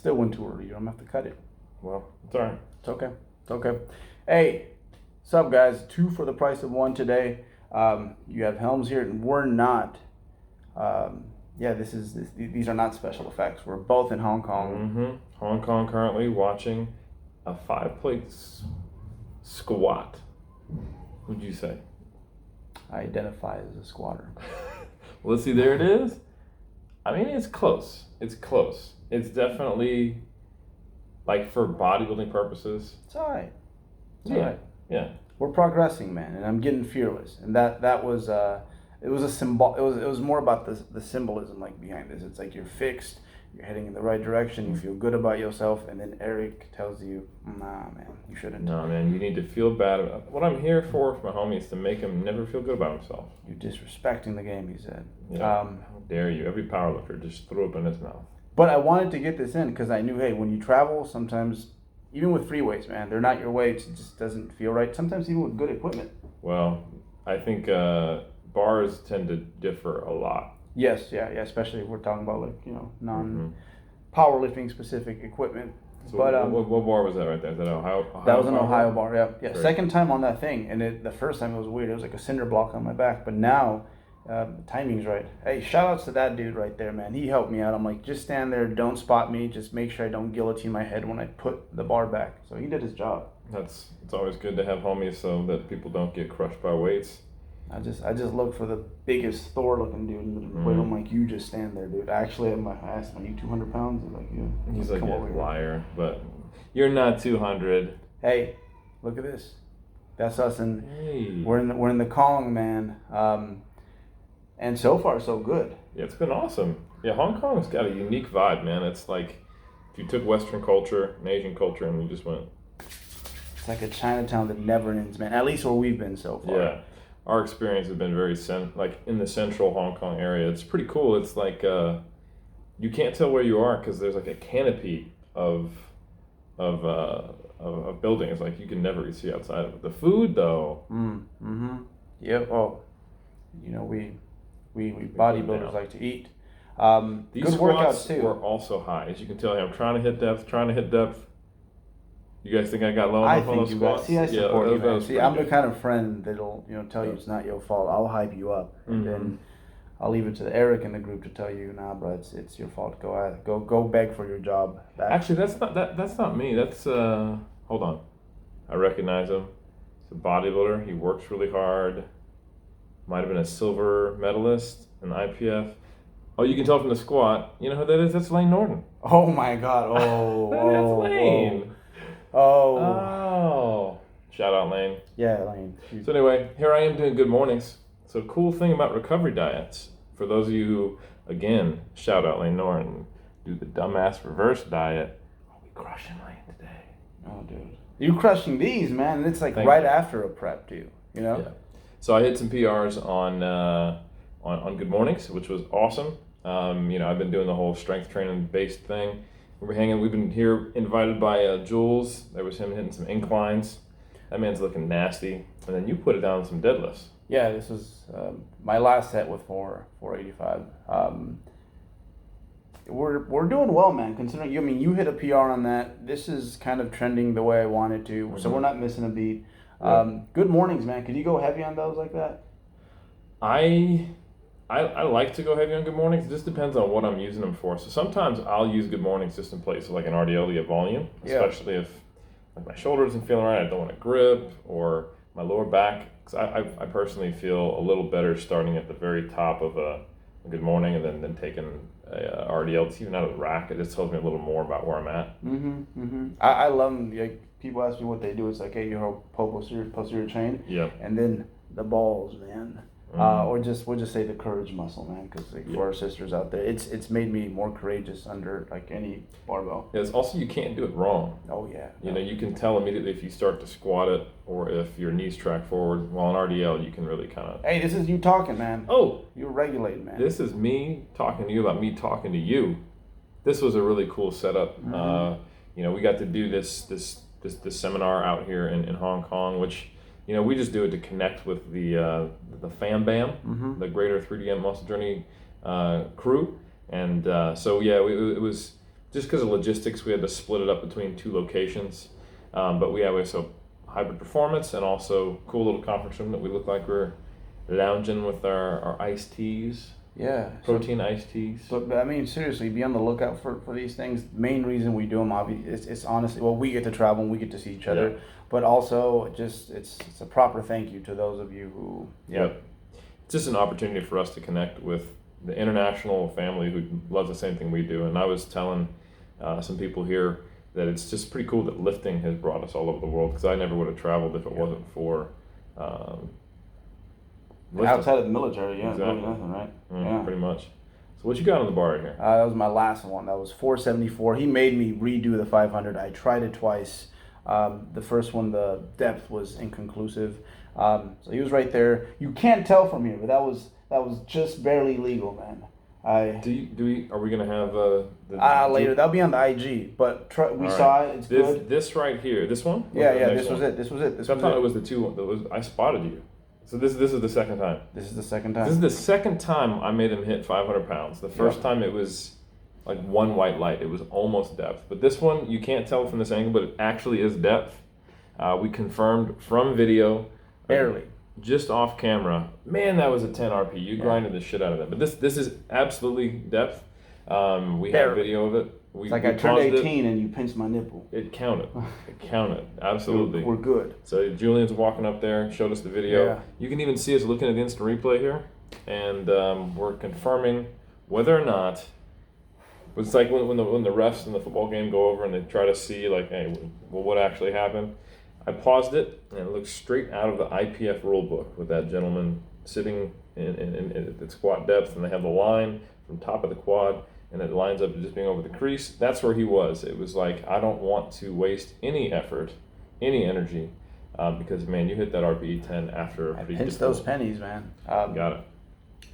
still went too early. You don't have to cut it. Well, it's all right. It's okay. It's okay. Hey, what's up, guys? 2 for the price of 1 today. You have Helms here, and we're not. These are not special effects. We're both in Hong Kong. Hong Kong currently watching a 5-plate squat. What'd you say? I identify as a squatter. Well, see, there it is. I mean, it's close. It's close. It's definitely, like, for bodybuilding purposes. It's all right. Yeah. We're progressing, man, and I'm getting fearless. And that was it was a symbol. It was more about the symbolism like behind this. It's like you're fixed. You're heading in the right direction. You feel good about yourself, and then Eric tells you, "Nah, man, you shouldn't." No, man, you need to feel bad about. What I'm here for my homie is to make him never feel good about himself. You're disrespecting the game, he said. Yeah. How dare you? Every powerlifter just threw up in his mouth. But I wanted to get this in because I knew, hey, when you travel, sometimes even with free weights, man, they're not your weights. It just doesn't feel right. Sometimes even with good equipment. Well, I think bars tend to differ a lot. Yes, yeah, especially if we're talking about non-powerlifting specific equipment. So but what bar was that right there? Is that Ohio that was an Ohio bar, yeah. Great. Second time on that thing, and the first time it was weird. It was like a cinder block on my back, but now the timing's right. Hey, shout outs to that dude right there, man. He helped me out. I'm like, just stand there, don't spot me, just make sure I don't guillotine my head when I put the bar back. So he did his job. It's always good to have homies so that people don't get crushed by weights. I just look for the biggest Thor looking dude in the weight. I'm like, you just stand there, dude. Actually, I asked him, are you 200 pounds? He's like, yeah. He's like, yeah, liar, but you're not 200. Hey, look at this. That's us, and hey. we're in the Kong, man. And so far, so good. Yeah, it's been awesome. Yeah, Hong Kong's got a unique vibe, man. It's like if you took Western culture and Asian culture and you just went. It's like a Chinatown that never ends, man. At least where we've been so far. Yeah. Our experience has been very like in the central Hong Kong area. It's pretty cool. It's like you can't tell where you are because there's like a canopy of buildings. Like you can never see outside of it. The food though. Yep. Oh, we bodybuilders like to eat. These good workouts too. Were also high, as you can tell. I'm trying to hit depth. You guys think I got low enough on those squats? I support you, man. See, I'm the kind of friend that'll, tell you it's not your fault. I'll hype you up, and then I'll leave it to Eric in the group to tell you, nah, bro, it's your fault. Go beg for your job back. Actually, that's not me. That's hold on, I recognize him. He's a bodybuilder. He works really hard. Might have been a silver medalist in the IPF. Oh, you can tell from the squat. You know who that is? That's Lane Norton. Oh my God! Oh, that's Lane. Oh. Shout out, Lane. Yeah, Lane. So anyway, here I am doing good mornings. So cool thing about recovery diets, for those of you who, again, shout out Lane Norton, do the dumbass reverse diet. I'll be crushing Lane today. Oh, dude. You're crushing these, man. And it's like Thank right you. after a prep, too. Yeah. So I hit some PRs on Good Mornings, which was awesome. I've been doing the whole strength training based thing. We've been here invited by Jules. There was him hitting some inclines. That man's looking nasty. And then you put it down on some deadlifts. Yeah, this was my last set with 485. We're doing well, man. Considering you hit a PR on that. This is kind of trending the way I want it to. So we're not missing a beat. Good mornings, man. Could you go heavy on those like that? I like to go heavy on Good Mornings. It just depends on what I'm using them for. So sometimes I'll use Good Mornings just in place of like an RDL to get volume, especially if like my shoulder isn't feeling right, I don't want to grip, or my lower back. Because I personally feel a little better starting at the very top of a Good Morning and then taking a RDL. It's even out of the rack. It just tells me a little more about where I'm at. I love them. Like, people ask me what they do. It's like, hey, you hold posterior chain. Yeah. And then the balls, man. Or we'll just say the courage muscle, man, because for our sisters out there, it's made me more courageous under like any barbell. It's also, you can't do it wrong. Oh yeah. You can tell immediately if you start to squat it or if your knees track forward. While on RDL, you can really kind of. Hey, this is you talking, man. Oh, you're regulating, man. This is me talking to you about me talking to you. This was a really cool setup. We got to do this seminar out here in Hong Kong, which. We just do it to connect with the Fam Bam, the Greater 3DM Muscle Journey crew, and it was just because of logistics, we had to split it up between 2 locations. But we have also hybrid performance and also cool little conference room that we look like we're lounging with our iced teas. Yeah. Protein iced teas. But I mean, seriously, be on the lookout for these things. Main reason we do them, obviously, it's honestly, well, we get to travel and we get to see each other, but also just it's a proper thank you to those of you who. Yep. It's just an opportunity for us to connect with the international family who loves the same thing we do. And I was telling some people here that it's just pretty cool that lifting has brought us all over the world, because I never would have traveled if it wasn't for lifting. Outside of the military, Exactly. really nothing, right? Pretty much. So what you got on the bar here? That was my last one. That was 474. He made me redo the 500. I tried it twice. The first one, the depth was inconclusive. So he was right there. You can't tell from here, but that was just barely legal, man. Are we gonna have later? That'll be on the IG. But we saw it. It's good. This right here, this one. Yeah. This was it. This was it. I thought it was the two. I spotted you. So this is the second time. This is the second time. This is the second time I made him hit 500 pounds. The first time it was like one white light. It was almost depth. But this one, you can't tell from this angle, but it actually is depth. We confirmed from video. Barely. Just off camera. Man, that was a 10 RP. You grinded the shit out of that. But this is absolutely depth. We have video of it. It's like I turned 18 and you pinched my nipple. It counted. It counted. Absolutely. We're good. So Julian's walking up there, showed us the video. Yeah. You can even see us looking at the instant replay here. And we're confirming whether or not. It's like when the refs in the football game go over and they try to see, like, hey, well, what actually happened. I paused it, and it looks straight out of the IPF rule book with that gentleman sitting in at squat depth, and they have the line from top of the quad, and it lines up to just being over the crease. That's where he was. It was like, I don't want to waste any effort, any energy, because, man, you hit that RPE 10 after a pretty Pinch those pennies, man. Got it.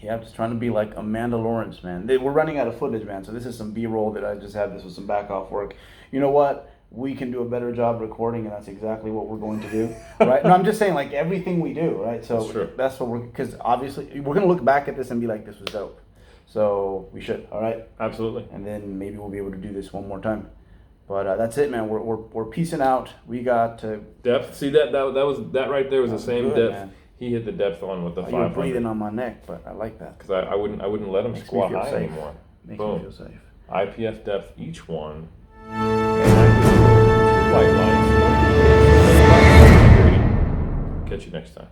Yeah, I'm just trying to be like Amanda Lawrence, man. We're running out of footage, man, so this is some B-roll that I just have. This was some back-off work. You know what? We can do a better job recording, and that's exactly what we're going to do, right? No, I'm just saying, like, everything we do, right? So that's what because obviously we're going to look back at this and be like, this was dope. So we should, all right? Absolutely. And then maybe we'll be able to do this one more time. But that's it, man. We're piecing out. We got depth. See that right there was the same depth. Man. He hit the depth on with the 500. You were breathing on my neck, but I like that. Because I wouldn't let him squat high anymore. Makes Boom. me feel safe. IPF depth each one. White lines. Catch you next time.